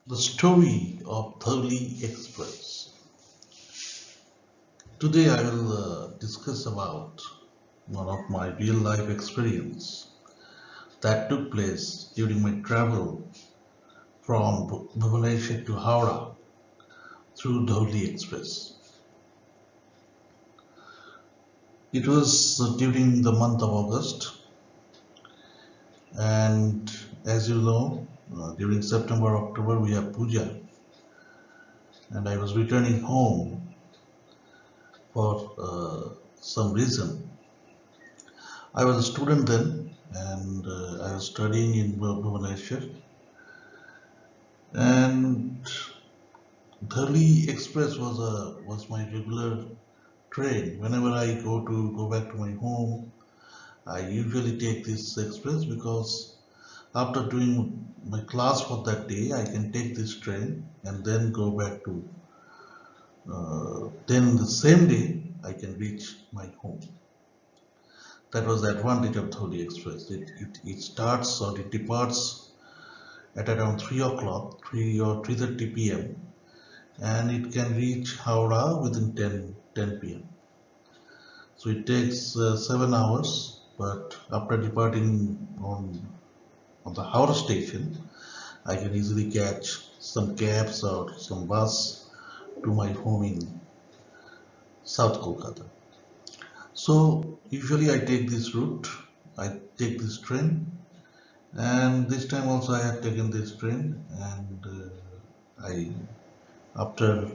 The story of Dhauli Express. Today I will discuss about one of my real life experience that took place during my travel from Bhubaneswar to Howrah through Dhauli Express. It was during the month of August, and as you know, during September October we have Puja, and I was returning home for some reason. I was a student then, and I was studying in Bhubaneswar. And Dhauli Express was my regular train. Whenever I go back to my home, I usually take this express because after doing my class for that day, I can take this train and then go back to. Then the same day, I can reach my home. That was the advantage of Dhauli Express. It starts or it departs at around 3 o'clock, 3 or 3:30 p.m. and it can reach Howrah within 10 p.m. So it takes 7 hours, but after departing on the Howrah station, I can easily catch some cabs or some bus to my home in South Kolkata. So usually I take this route, I take this train, and this time also I had taken this train, and I after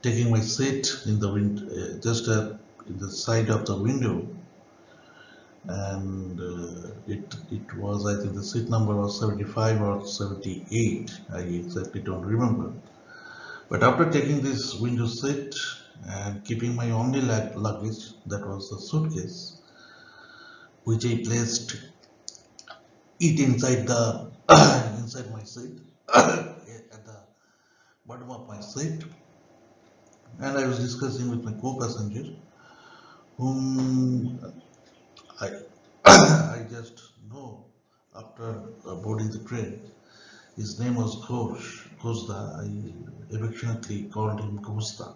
taking my seat in the just in the side of the window, and it was, I think the seat number was 75 or 78. I exactly don't remember. But after taking this window seat and keeping my only luggage, that was the suitcase, which I placed it inside the inside my seat at the bottom of my seat, and I was discussing with my co-passenger, whom I I just know after boarding the train. His name was Ghosda. I affectionately called him Ghosda,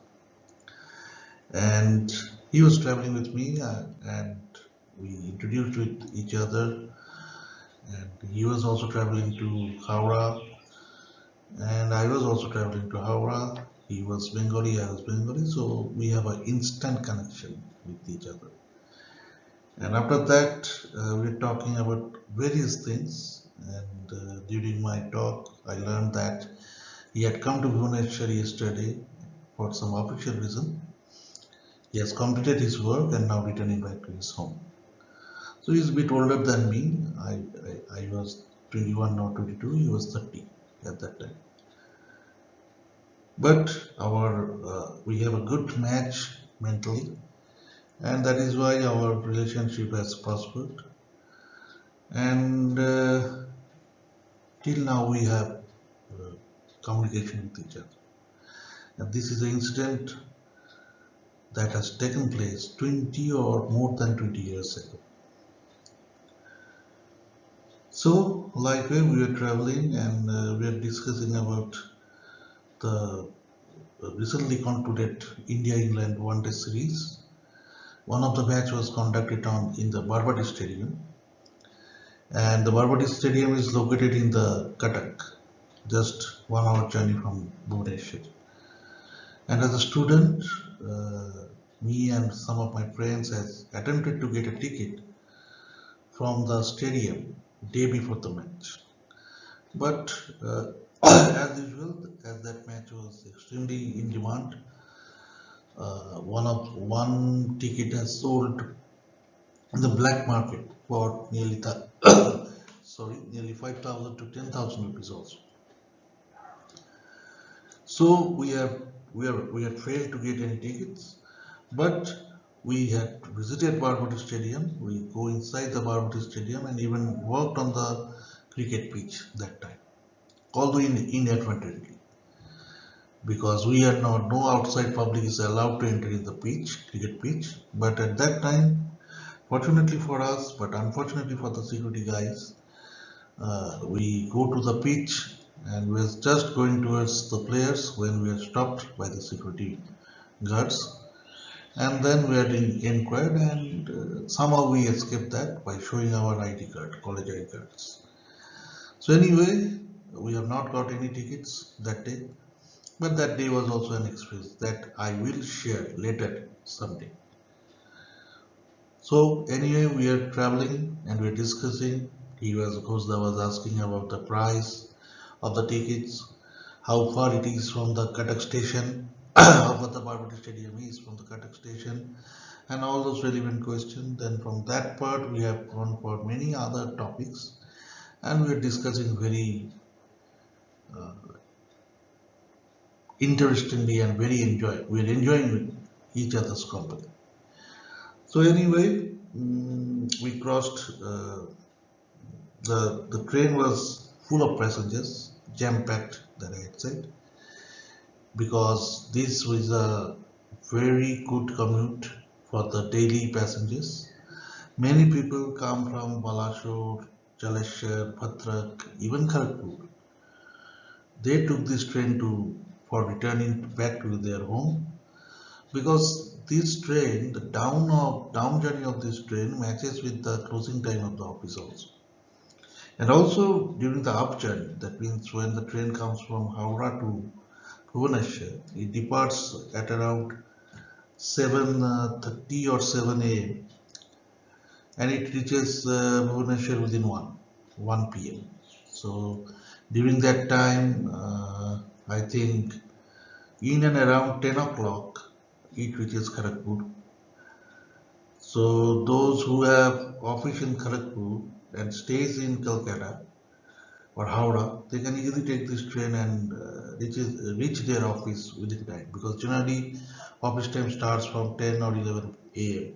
and he was traveling with me, and we introduced with each other. And he was also traveling to Howrah, and I was also traveling to Howrah. He was Bengali, I was Bengali, so we have an instant connection with each other. And after that, we're talking about various things. And during my talk, I learned that he had come to Bhubaneswar yesterday for some official reason. He has completed his work and now returning back to his home. So he's a bit older than me. I was 21 or 22. He was 30 at that time. But we have a good match mentally, and that is why our relationship has prospered. And till now we have communication with each other. And this is an incident that has taken place 20 or more than 20 years ago. So, like we were traveling and we are discussing about the recently concluded India-England One-Day Series. One of the match was conducted in the Barbati Stadium, and the Barbati Stadium is located in the Cuttack, just 1 hour journey from Bhubaneswar. And as a student, me and some of my friends has attempted to get a ticket from the stadium day before the match. But as usual, as that match was extremely in demand, one ticket has sold in the black market for nearly nearly 5,000 to 10,000 rupees also. So we had failed to get any tickets, but we had visited Barbati Stadium. We go inside the Barbati Stadium and even worked on the cricket pitch that time, although inadvertently, because we are not, no outside public is allowed to enter in the cricket pitch. But at that time, fortunately for us, but unfortunately for the security guys, we go to the pitch and we were just going towards the players when we were stopped by the security guards. And then we had inquired, and somehow we escaped that by showing our ID card, college ID cards. So anyway, we have not got any tickets that day, but that day was also an experience that I will share later someday. So anyway, we are traveling and we are discussing. Ghosda was asking about the price of the tickets, how far it is from the Cuttack station, how far the Barbary Stadium is from the Cuttack station, and all those relevant questions. Then from that part, we have gone for many other topics, and we are discussing very uh, interestingly and very enjoy. We are enjoying each other's company. So anyway, we crossed. The train was full of passengers, jam packed, that I had said, because this was a very good commute for the daily passengers. Many people come from Balashur, Jaleshwar, Bhadrak, even Kharagpur. They took this train to for returning back to their home, because this train, the down journey of this train matches with the closing time of the office also. And also during the up journey, that means when the train comes from Howrah to Bhubaneswar, it departs at around 7:30 or 7 a.m. and it reaches Bhubaneswar within 1 p.m. So during that time, I think in and around 10 o'clock, it reaches Kharagpur. So those who have office in Kharagpur and stays in Calcutta or Howrah, they can easily take this train and reach their office within time, because generally office time starts from 10 or 11 a.m.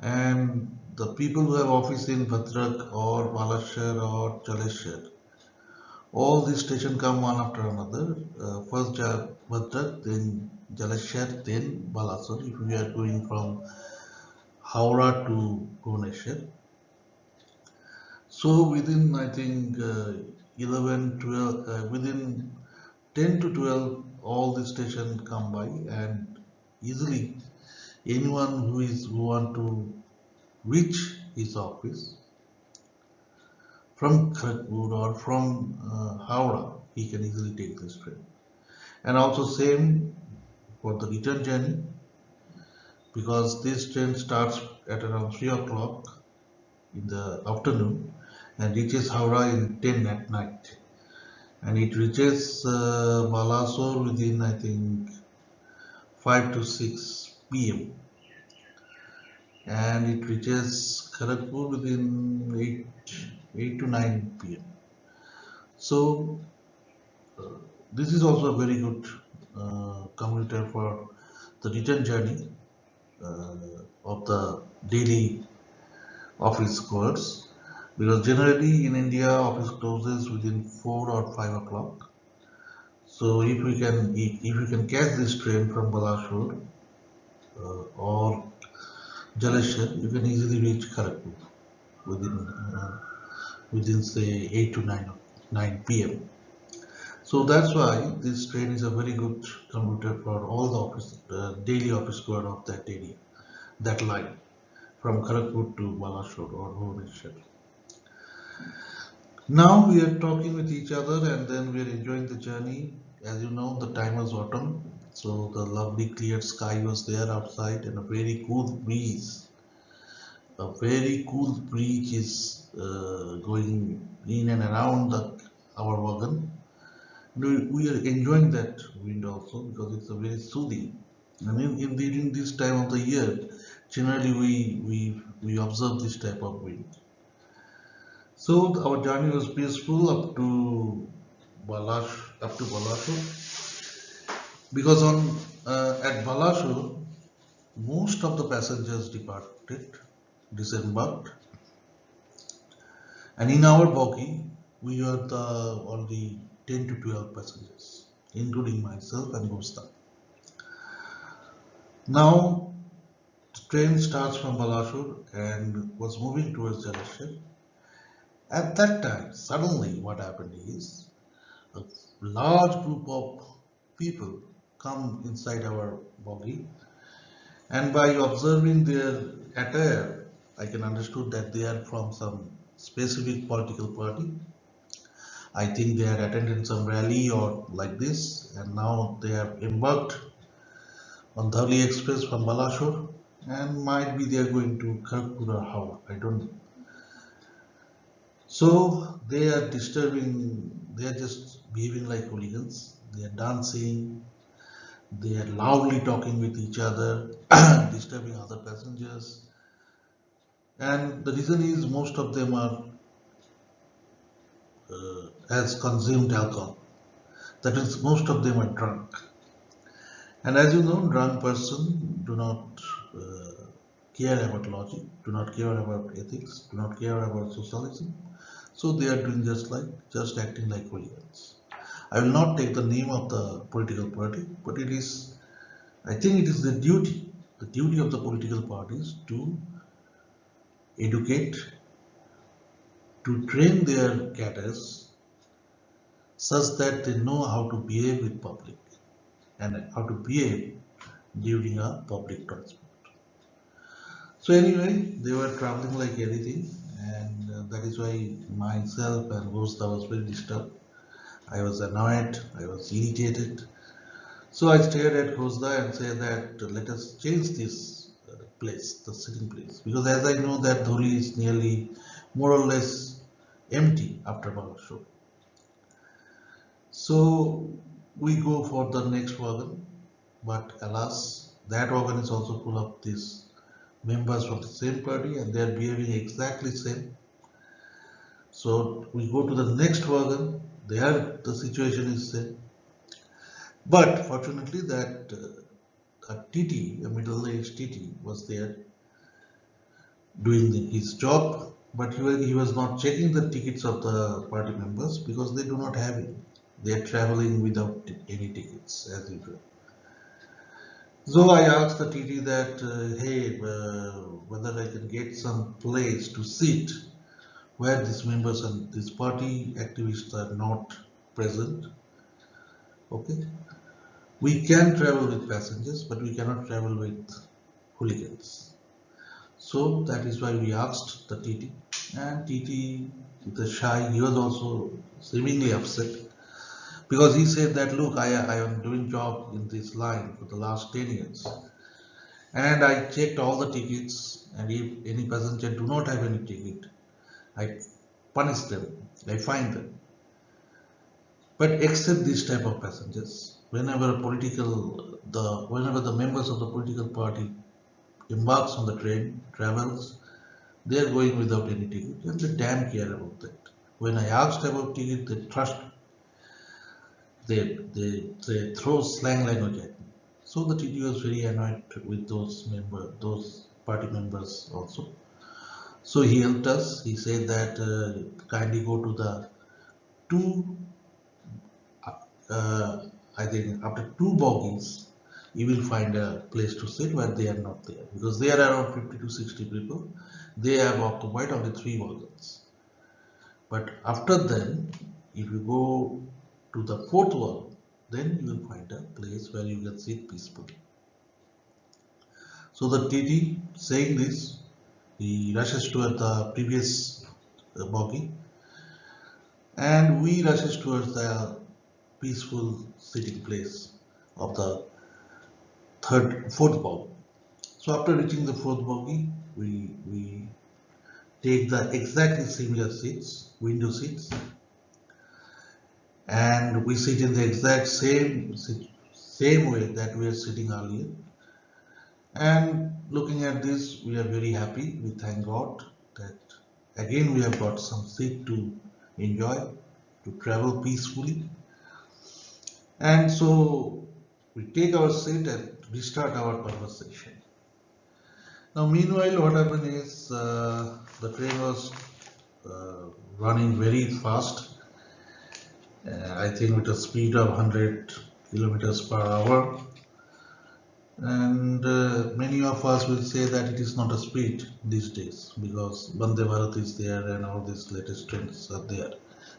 And the people who have office in Bhadrak or Balashar or Jaleshwar, all these stations come one after another. First Bhadrak, then Jaleshwar, then Balasar. If we are going from Howrah to Bhubaneswar, so within I think 11, 12, within 10 to 12, all the stations come by, and easily anyone who want to reach his office from Kharagpur or from Howrah, he can easily take this train. And also same for the return journey, because this train starts at around 3 o'clock in the afternoon and reaches Howrah in 10 at night. And it reaches Balasore within I think 5 to 6 p.m. and it reaches Kharagpur within 8 to 9 p.m. So this is also a very good commuter for the return journey uh, of the daily office hours, because generally in India office closes within 4 or 5 o'clock. So if we can catch this train from Balashur or Jaleshwar, you can easily reach Kharagpur within within say 8 to 9 p.m. So that's why this train is a very good commuter for all the office daily office hour of that area, that line from Kharagpur to Balashur or Bhubaneswar. Now we are talking with each other and then we are enjoying the journey. As you know, the time was autumn, so the lovely clear sky was there outside and a very cool breeze. A very cool breeze is going in and around our wagon. We are enjoying that wind also, because it's a very soothing. And during this time of the year, generally we observe this type of wind. So our journey was peaceful up to Balashur, because on at Balashur most of the passengers disembarked, and in our bogie we were the only 10 to 12 passengers, including myself and Gusta. Now the train starts from Balashur and was moving towards Jaleshwar. At that time, suddenly what happened is a large group of people come inside our bogie, and by observing their attire, I can understood that they are from some specific political party. I think they had attended some rally or like this, and now they have embarked on Dhauli Express from Balashore, and might be they are going to Kharagpur or Howrah. I don't know. So they are disturbing. They are just behaving like hooligans. They are dancing. They are loudly talking with each other, disturbing other passengers. And the reason is most of them are has consumed alcohol. That is, most of them are drunk. And as you know, drunk person do not care about logic, do not care about ethics, do not care about socialism. So they are doing just acting like hooligans. I will not take the name of the political party, but it is, I think it is the duty of the political parties to educate, to train their cadres such that they know how to behave with public and how to behave during a public transport. So anyway, they were traveling like anything, and that is why myself and Ghosda was very disturbed. I was annoyed, I was irritated. So I stared at Ghosda and said that let us change this place, the sitting place, because as I know that Dhuli is nearly more or less empty after Balashore. So we go for the next wagon, but alas, that wagon is also full of these members from the same party and they are behaving exactly same. So we go to the next wagon, there the situation is same. But fortunately that a TT, a middle-aged TT was there doing his job, but he was not checking the tickets of the party members because they do not have it. They are traveling without any tickets as usual. So I asked the TT that, hey, whether I can get some place to sit where these members and these party activists are not present. Okay, we can travel with passengers, but we cannot travel with hooligans. So that is why we asked the TT, and TT, with a shy, he was also seemingly upset because he said that, look, I am doing job in this line for the last 10 years, and I checked all the tickets, and if any passenger do not have any ticket, I punish them, I fine them. But except this type of passengers, whenever the members of the political party embarks on the train, travels, they are going without any ticket, and they damn care about that. When I asked about ticket, they throw slang language at me. So the TT was very annoyed with those party members also. So he helped us. He said that kindly go to the two, I think after two bogies, you will find a place to sit where they are not there because they are around 50 to 60 people. They have occupied only three wagons. But after then, if you go to the fourth wagon, then you will find a place where you can sit peacefully. So the TT saying this, he rushes toward the previous bogie and we rushes towards the peaceful sitting place of the fourth bogie. So after reaching the fourth bogie, we take the exactly similar seats, window seats, and we sit in the exact same way that we are sitting earlier. And looking at this, we are very happy. We thank God that again we have got some seat to enjoy, to travel peacefully. And so we take our seat and restart our conversation. Now, meanwhile, what happened is the train was running very fast. I think with a speed of 100 kilometers per hour. And many of us will say that it is not a speed these days because Vande Bharat is there and all these latest trains are there,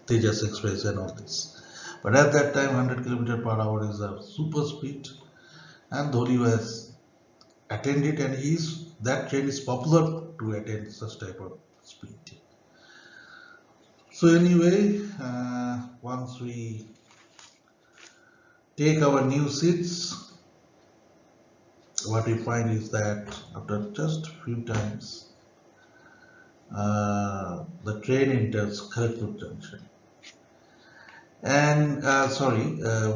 Tejas Express and all this. But at that time, 100 km per hour is a super speed, and Dhauli was attended, and that train is popular to attend such type of speed. So anyway, once we take our new seats, what we find is that after just few times, the train enters Kharagpur Junction. And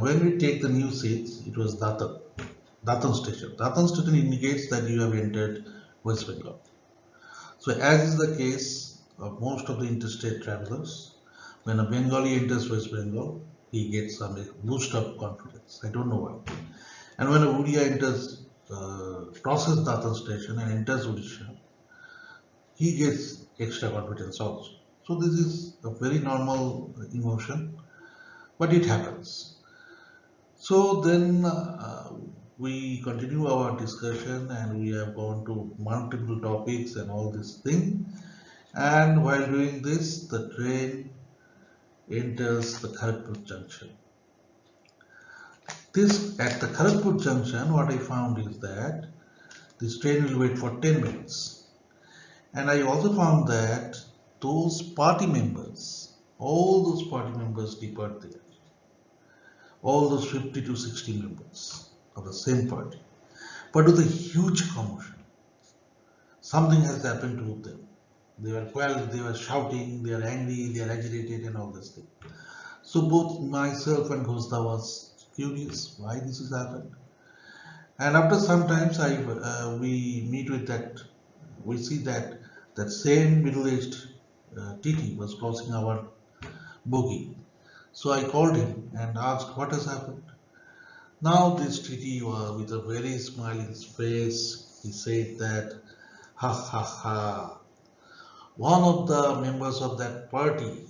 when we take the new seats, it was Datan station. Datan station indicates that you have entered West Bengal. So as is the case of most of the interstate travelers, when a Bengali enters West Bengal, he gets some boost of confidence. I don't know why. And when a Odia crosses Datan station and enters Odisha, he gets extra confidence also. So this is a very normal emotion, but it happens. So then we continue our discussion, and we have gone to multiple topics and all this thing. And while doing this, the train enters the Kharagpur junction. At the Kharagpur junction, what I found is that this train will wait for 10 minutes. And I also found that those party members, all those party members depart there. All those 50 to 60 members of the same party, but with a huge commotion. Something has happened to them. They were shouting, they are angry, they are agitated, and all this thing. So both myself and Ghosda was curious why this has happened. And after some time, we see that that same middle-aged TT was crossing our bogie. So I called him and asked what has happened. Now this TT was with a very smiling face. He said that, ha ha ha, one of the members of that party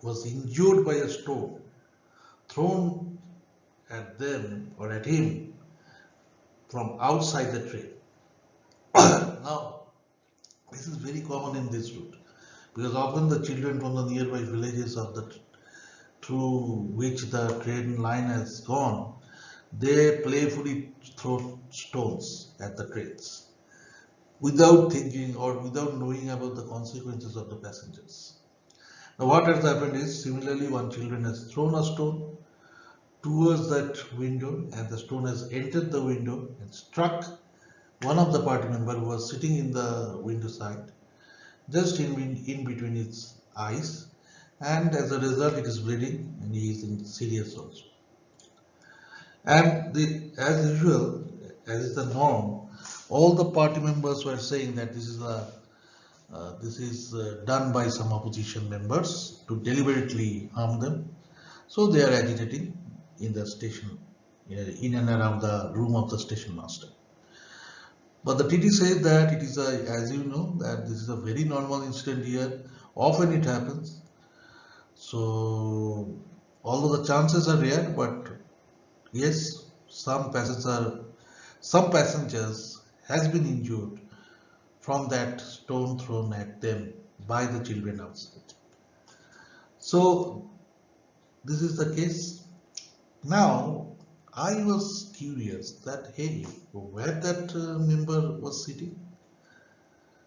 was injured by a stone thrown at them or at him from outside the train. Now, this is very common in this route because often the children from the nearby villages through which the train line has gone, they playfully throw stones at the trains without thinking or without knowing about the consequences of the passengers. Now what has happened is, similarly, one children has thrown a stone towards that window, and the stone has entered the window and struck one of the party member who was sitting in the window side, just in between its eyes, and as a result it is bleeding and he is in serious also. And as usual, as is the norm, all the party members were saying that this is done by some opposition members to deliberately harm them. So they are agitating in the station, in and around the room of the station master. But the TT said that it is as you know, that this is a very normal incident here. Often it happens. So although the chances are rare, but yes, some passengers has been injured from that stone thrown at them by the children outside. So this is the case. Now I was curious that, hey, where that member was sitting.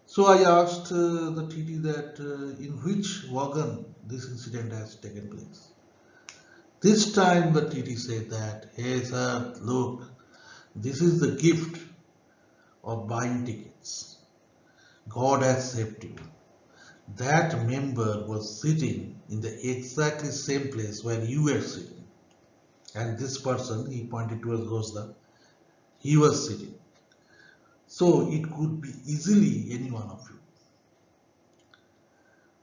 So I asked the TT that in which wagon this incident has taken place. This time the TT said that, hey sir, look, this is the gift of buying tickets. God has saved you. That member was sitting in the exactly same place where you were sitting. And this person, he pointed towards Ghosda, he was sitting. So it could be easily any one of you.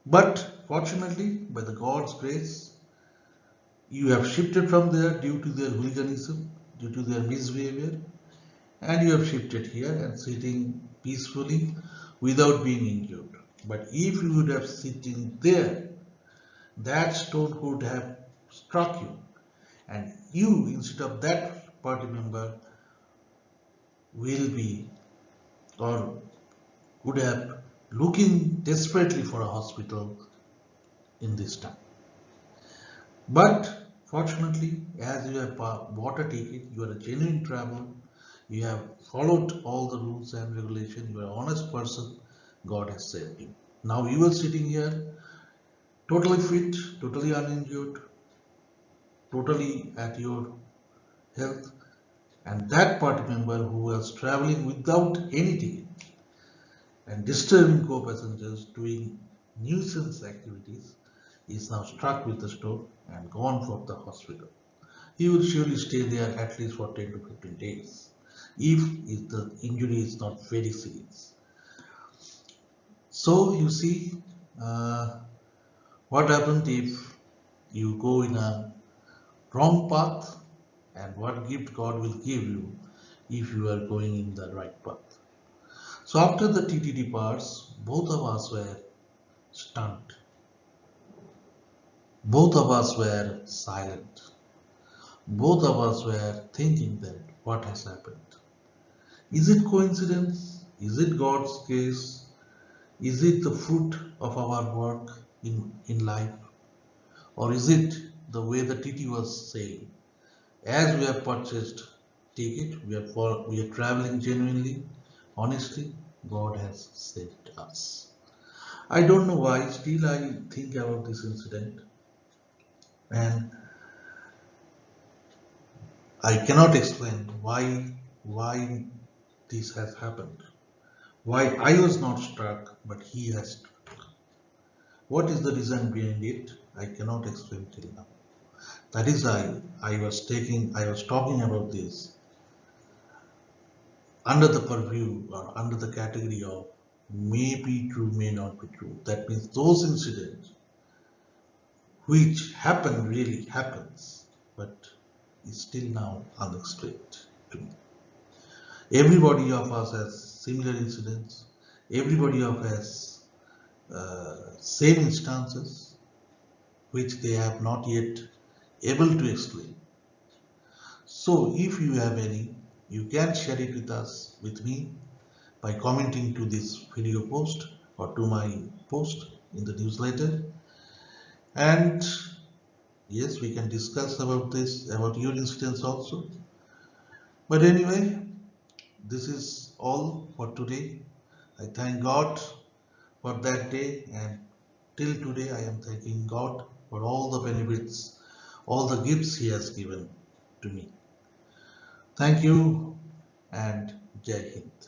But fortunately, by the God's grace, you have shifted from there due to their hooliganism, due to their misbehavior, and you have shifted here and sitting peacefully without being injured. But if you would have sitting there, that stone could have struck you, and you, instead of that party member, will be or would have looking desperately for a hospital in this time. But Fortunately, as you have bought a ticket, you are a genuine traveler, you have followed all the rules and regulations, you are an honest person, God has saved you. Now you are sitting here totally fit, totally uninjured, totally at your health, and that party member who was traveling without any ticket and disturbing co-passengers doing nuisance activities is now struck with the stroke and gone for the hospital. He will surely stay there at least for 10 to 15 days if the injury is not very serious. So you see, uh, what happens if you go in a wrong path, and what gift God will give you if you are going in the right path. So after the TT departs, both of us were stunned. Both of us were silent. Both of us were thinking that what has happened? Is it coincidence? Is it God's case? Is it the fruit of our work in life? Or is it the way the TT was saying? As we have purchased ticket, we are traveling genuinely, honestly, God has saved us. I don't know why, still I think about this incident and I cannot explain why this has happened. Why I was not struck, but he has struck. What is the reason behind it? I cannot explain till now. That is why I was talking about this under the purview or under the category of may be true, may not be true. That means those incidents which happen really happens, but is still now unexplained to me. Everybody of us has similar incidents. Everybody of us has same instances which they have not yet able to explain. So if you have any, you can share it with us, with me, by commenting to this video post or to my post in the newsletter. And yes, we can discuss about this, about your incidents also. But anyway, this is all for today. I thank God for that day, and till today I am thanking God for all the benefits, all the gifts He has given to me. Thank you and Jai Hind.